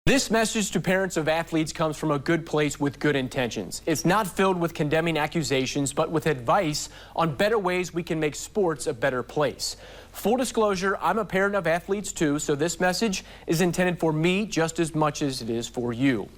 This message to parents of athletes comes from a good place with good intentions. It's not filled with condemning accusations, but with advice on better ways we can make sports a better place. Full disclosure, I'm a parent of athletes too, so this message is intended for me just as much as it is for you.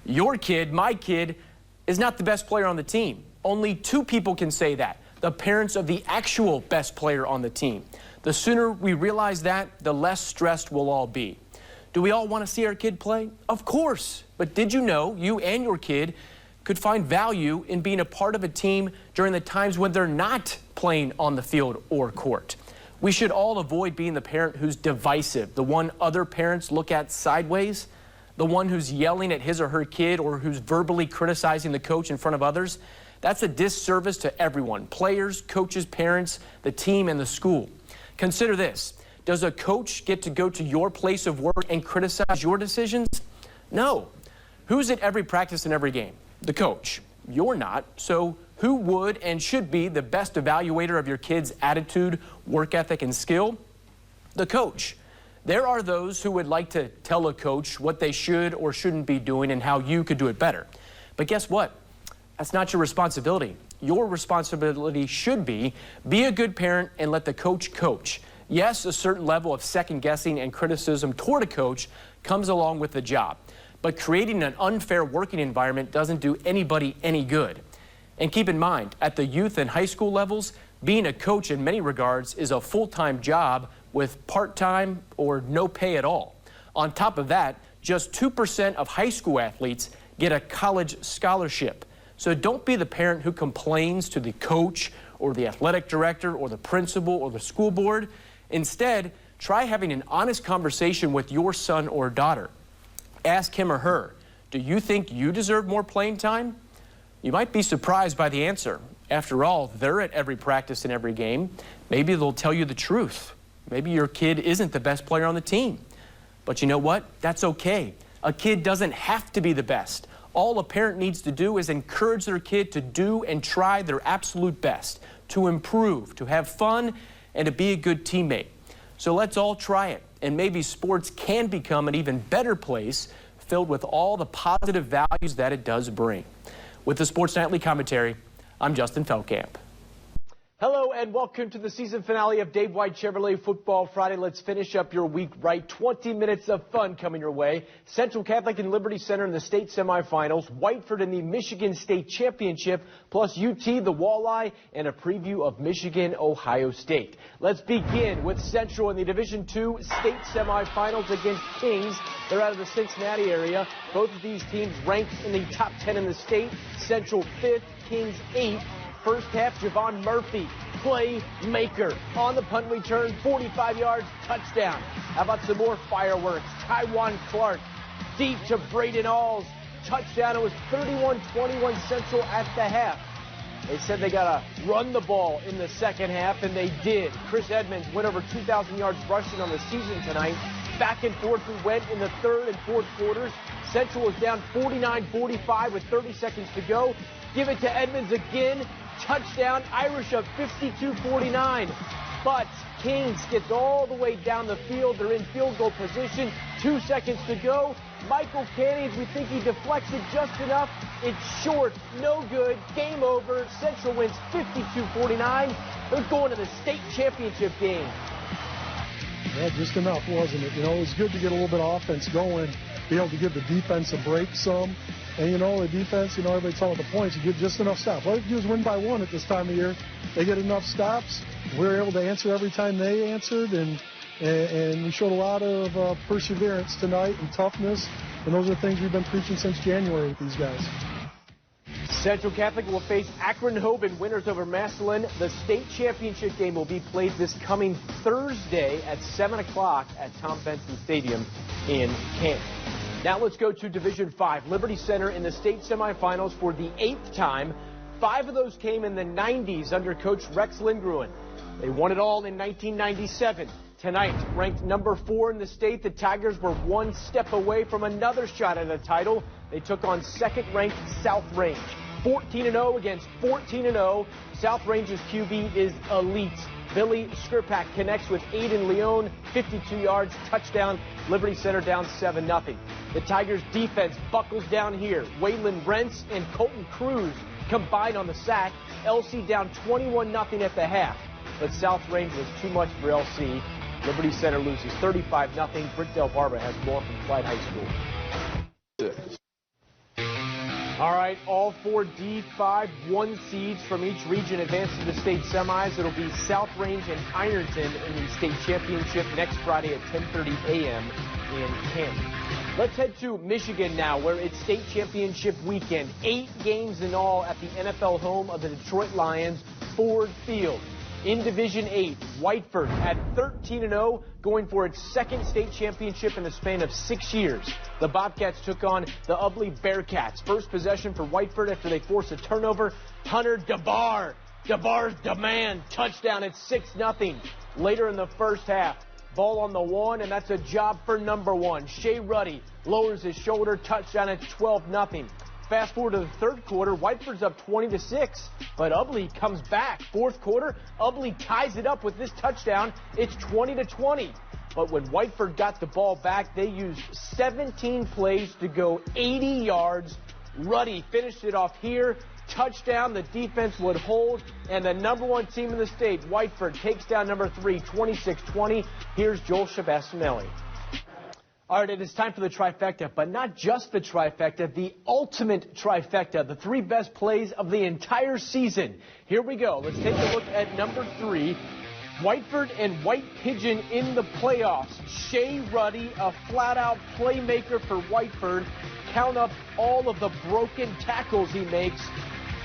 Your kid, my kid, is not the best player on the team. Only two people can say that, the parents of the actual best player on the team. The sooner we realize that, the less stressed we'll all be. Do we all want to see our kid play? Of course. But did you know you and your kid could find value in being a part of a team during the times when they're not playing on the field or court? We should all avoid being the parent who's divisive, the one other parents look at sideways, the one who's yelling at his or her kid or who's verbally criticizing the coach in front of others. That's a disservice to everyone, players, coaches, parents, the team, and the school. Consider this. Does a coach get to go to your place of work and criticize your decisions? No. Who's at every practice and every game? The coach. You're not. So who would and should be the best evaluator of your kid's attitude, work ethic, and skill? The coach. There are those who would like to tell a coach what they should or shouldn't be doing and how you could do it better. But guess what? That's not your responsibility. Your responsibility should be a good parent and let the coach coach. Yes, a certain level of second guessing and criticism toward a coach comes along with the job, but creating an unfair working environment doesn't do anybody any good. And keep in mind, at the youth and high school levels, being a coach in many regards is a full-time job with part-time or no pay at all. On top of that, just 2% of high school athletes get a college scholarship. So don't be the parent who complains to the coach or the athletic director or the principal or the school board. Instead, try having an honest conversation with your son or daughter. Ask him or her, do you think you deserve more playing time? You might be surprised by the answer. After all, they're at every practice and every game. Maybe they'll tell you the truth. Maybe your kid isn't the best player on the team. But you know what? That's okay. A kid doesn't have to be the best. All a parent needs to do is encourage their kid to do and try their absolute best, to improve, to have fun, and to be a good teammate. So let's all try it, and maybe sports can become an even better place filled with all the positive values that it does bring. With the Sports Nightly Commentary, I'm Justin Feldkamp. Hello and welcome to the season finale of Dave White Chevrolet Football Friday. Let's finish up your week right. 20 minutes of fun coming your way. Central Catholic and Liberty Center in the state semifinals. Whiteford in the Michigan State Championship. Plus UT, the Walleye, and a preview of Michigan, Ohio State. Let's begin with Central in the Division II state semifinals against Kings. They're out of the Cincinnati area. Both of these teams ranked in the top 10 in the state. Central 5th, Kings 8th. First half, Javon Murphy, playmaker. On the punt return, 45 yards, touchdown. How about some more fireworks? Tywan Clark, deep to Braden Alls, touchdown. It was 31-21 Central at the half. They said they got to run the ball in the second half, and they did. Chris Edmonds went over 2,000 yards rushing on the season tonight. Back and forth we went in the third and fourth quarters. Central was down 49-45 with 30 seconds to go. Give it to Edmonds again. Touchdown, Irish up 52-49. But Kings gets all the way down the field. They're in field goal position. 2 seconds to go. Michael Cannings, we think he deflects it just enough. It's short, no good, game over. Central wins 52-49. They're going to the state championship game. Yeah, just enough, wasn't it? You know, it was good to get a little bit of offense going, be able to give the defense a break some. And, you know, the defense, you know, everybody's talking about the points. You get just enough stops. All you do is win by one at this time of year. They get enough stops. We're able to answer every time they answered. And we showed a lot of perseverance tonight and toughness. And those are things we've been preaching since January with these guys. Central Catholic will face Akron Hoban, winners over Massillon. The state championship game will be played this coming Thursday at 7 o'clock at Tom Benson Stadium in Canton. Now let's go to Division 5. Liberty Center in the state semifinals for the 8th time. 5 of those came in the 90s under Coach Rex Lindgren. They won it all in 1997. Tonight, ranked number 4 in the state, the Tigers were one step away from another shot at a title. They took on second-ranked South Range. 14-0 against 14-0. South Range's QB is elite. Billy Skripak connects with Aiden Leone, 52 yards, touchdown. Liberty Center down 7-0. The Tigers defense buckles down here. Waylon Rentz and Colton Cruz combined on the sack. LC down 21-0 at the half. But South Range was too much for LC. Liberty Center loses 35-0. Britt Del Barba has more from Clyde High School. All right, all 4 D5 1 seeds from each region advance to the state semis. It'll be South Range and Ironton in the state championship next Friday at 10:30 a.m. in Canton. Let's head to Michigan now, where it's state championship weekend. 8 games in all at the NFL home of the Detroit Lions, Ford Field. In Division 8, Whiteford at 13-0, going for its second state championship in the span of 6 years. The Bobcats took on the Ubly Bearcats. First possession for Whiteford after they force a turnover. Hunter DeBar. DeBar's demand. Touchdown at 6-0. Later in the first half, ball on the 1, and that's a job for number 1. Shea Ruddy lowers his shoulder. Touchdown at 12-0. Fast forward to the third quarter, Whiteford's up 20-6, but Ubly comes back. Fourth quarter, Ubly ties it up with this touchdown. It's 20-20. But when Whiteford got the ball back, they used 17 plays to go 80 yards. Ruddy finished it off here. Touchdown, the defense would hold, and the number 1 team in the state, Whiteford, takes down number 3, 26-20. Here's Joel Shabassinelli. All right, it is time for the trifecta, but not just the trifecta, the ultimate trifecta, the 3 best plays of the entire season. Here we go. Let's take a look at number 3. Whiteford and White Pigeon in the playoffs. Shea Ruddy, a flat-out playmaker for Whiteford. Count up all of the broken tackles he makes.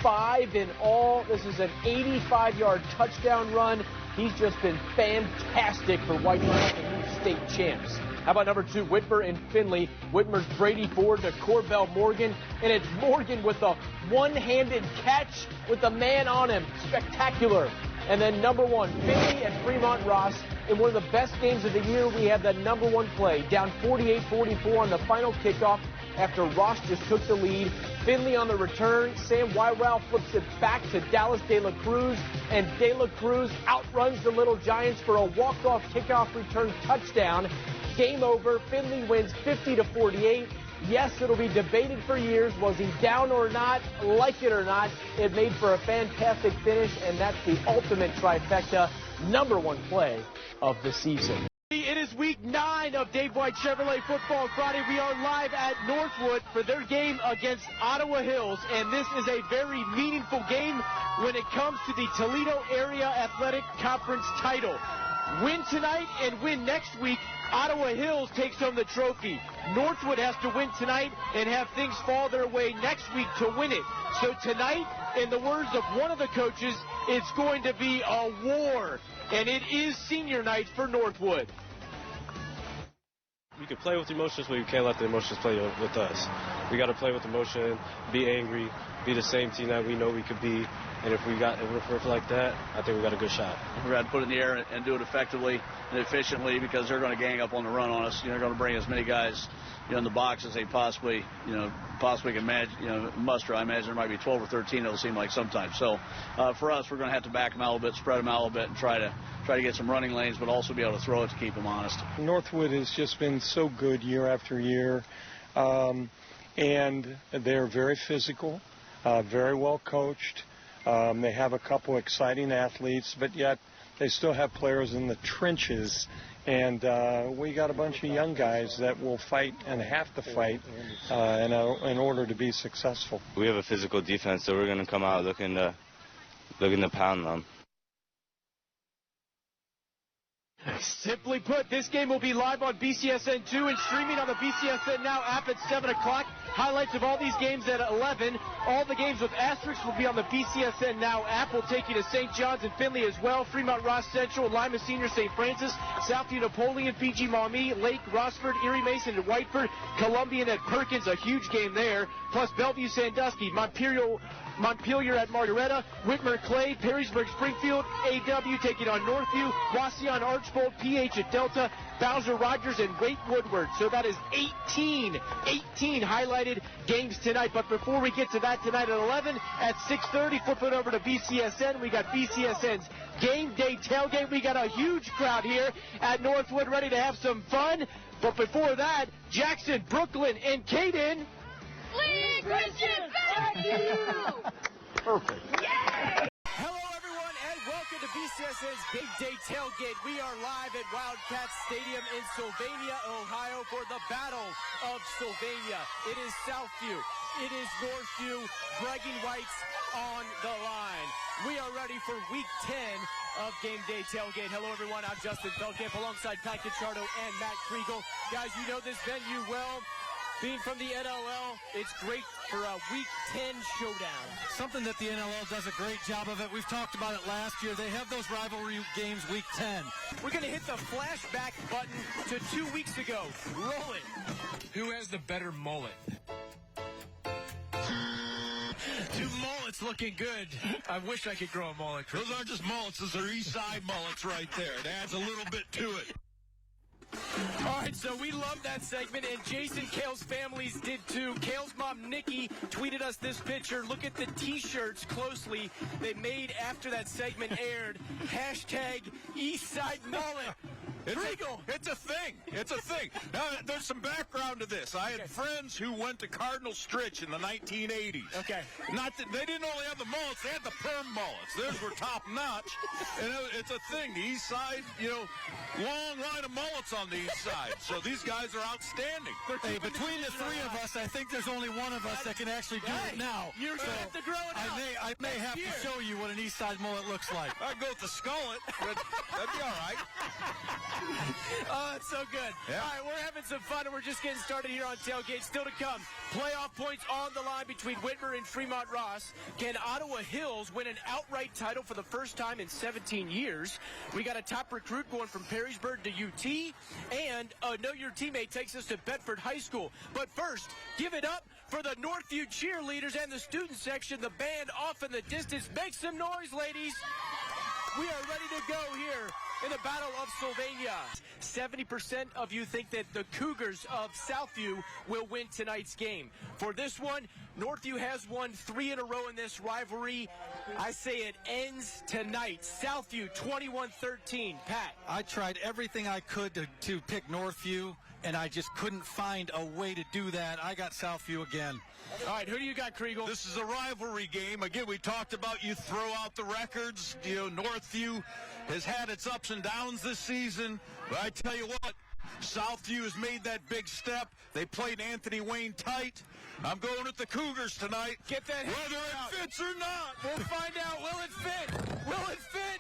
5 in all. This is an 85-yard touchdown run. He's just been fantastic for Whiteford, the new state champs. How about number 2, Whitmer and Finley? Whitmer's Brady Ford to Corbell Morgan, and it's Morgan with a one-handed catch with a man on him. Spectacular. And then number 1, Finley and Fremont Ross. In one of the best games of the year, we had the number 1 play. Down 48-44 on the final kickoff after Ross just took the lead. Finley on the return. Sam Wyrell flips it back to Dallas De La Cruz, and De La Cruz outruns the Little Giants for a walk-off kickoff return touchdown. Game over. Finley wins 50-48. Yes, it'll be debated for years. Was he down or not? Like it or not, it made for a fantastic finish, and that's the ultimate trifecta, number 1 play of the season. It is week 9 of Dave White Chevrolet Football Friday. We are live at Northwood for their game against Ottawa Hills, and this is a very meaningful game when it comes to the Toledo Area Athletic Conference title. Win tonight and win next week, Ottawa Hills takes home the trophy. Northwood has to win tonight and have things fall their way next week to win it. So tonight, in the words of one of the coaches, it's going to be a war. And it is senior night for Northwood. We can play with emotions, but we can't let the emotions play with us. We got to play with emotion, be angry, be the same team that we know we could be. And if we're like that, I think we got a good shot. We're going to put it in the air and do it effectively and efficiently, because they're going to gang up on the run on us. They're going to bring as many guys, in the box as they possibly can muster. I imagine there might be 12 or 13. It'll seem like sometimes. So for us, we're going to have to back them out a little bit, spread them out a little bit, and try to get some running lanes, but also be able to throw it to keep them honest. Northwood has just been so good year after year, and they're very physical, very well coached. They have a couple exciting athletes, but yet they still have players in the trenches. And we got a bunch of young guys that will fight and have to fight in order to be successful. We have a physical defense, so we're going to come out looking to pound them. Simply put, this game will be live on BCSN2 and streaming on the BCSN Now app at 7 o'clock. Highlights of all these games at 11. All the games with asterisks will be on the BCSN Now app. We'll take you to St. John's and Findlay as well. Fremont Ross Central, Lima Senior, St. Francis, Southview Napoleon, PG Maumee, Lake, Rossford, Erie Mason, and Whiteford. Columbian at Perkins, a huge game there. Plus Bellevue, Sandusky, Montpelier at Margaretta, Whitmer Clay, Perrysburg Springfield, AW taking on Northview, Wauseon Archbald, Fishbowl, PH at Delta, Bowser Rogers, and Wade Woodward. So that is 18 highlighted games tonight. But before we get to that, tonight at 11, at 6:30, flip it over to BCSN. We got BCSN's Game Day Tailgate. We got a huge crowd here at Northwood ready to have some fun. But before that, Jackson, Brooklyn, and Caden. Lee Christian, thank you! Perfect. Yay! Hello, everyone, and welcome to BCSN's Game Day Tailgate. We are live at Wildcat Stadium in Sylvania, Ohio, for the Battle of Sylvania. It is Southview. It is Northview. Bragging Rights on the line. We are ready for Week 10 of Game Day Tailgate. Hello, everyone. I'm Justin Feldkamp alongside Pat Cacciardo and Matt Kriegel. Guys, you know this venue well. Being from the NLL, it's great for a Week 10 showdown. Something that the NLL does a great job of it. We've talked about it last year. They have those rivalry games Week 10. We're going to hit the flashback button to 2 weeks ago. Roll it. Who has the better mullet? Two mullets looking good. I wish I could grow a mullet. Those aren't just mullets. Those are East Side mullets right there. It adds a little bit to it. All right, so we love that segment, and Jason Kale's families did too. Kale's mom, Nikki, tweeted us this picture. Look at the T-shirts closely they made after that segment aired. Hashtag Eastside Mullet. It's a thing. It's a thing. Now, there's some background to this. I had friends who went to Cardinal Stritch in the 1980s. Okay. Not that they didn't only have the mullets, they had the perm mullets. Theirs were top notch. And it's a thing. The East Side, long line of mullets on the East Side. So these guys are outstanding. Hey, between the three of us, I think there's only one of us that can actually do it now. You're going to have to grow it out. I may have to show you what an East Side mullet looks like. I'd go with the skullet, but that'd be all right. Oh, that's so good. Yeah. All right, we're having some fun, and we're just getting started here on Tailgate. Still to come, playoff points on the line between Whitmer and Fremont Ross. Can Ottawa Hills win an outright title for the first time in 17 years? We got a top recruit going from Perrysburg to UT, and Know Your Teammate takes us to Bedford High School. But first, give it up for the Northview cheerleaders and the student section. The band off in the distance. Make some noise, ladies. We are ready to go here in the Battle of Sylvania. 70% of you think that the Cougars of Southview will win tonight's game. For this one, Northview has won 3 in a row in this rivalry. I say it ends tonight. Southview 21-13. Pat. I tried everything I could to pick Northview, and I just couldn't find a way to do that. I got Southview again. All right, who do you got, Kriegel? This is a rivalry game. Again, we talked about you throw out the records. Northview has had its ups and downs this season. But I tell you what, Southview has made that big step. They played Anthony Wayne tight. I'm going with the Cougars tonight. Get that whether out. It fits or not. We'll find out. Will it fit? Will it fit?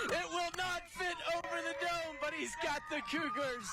It will not fit over the dome, but he's got the Cougars.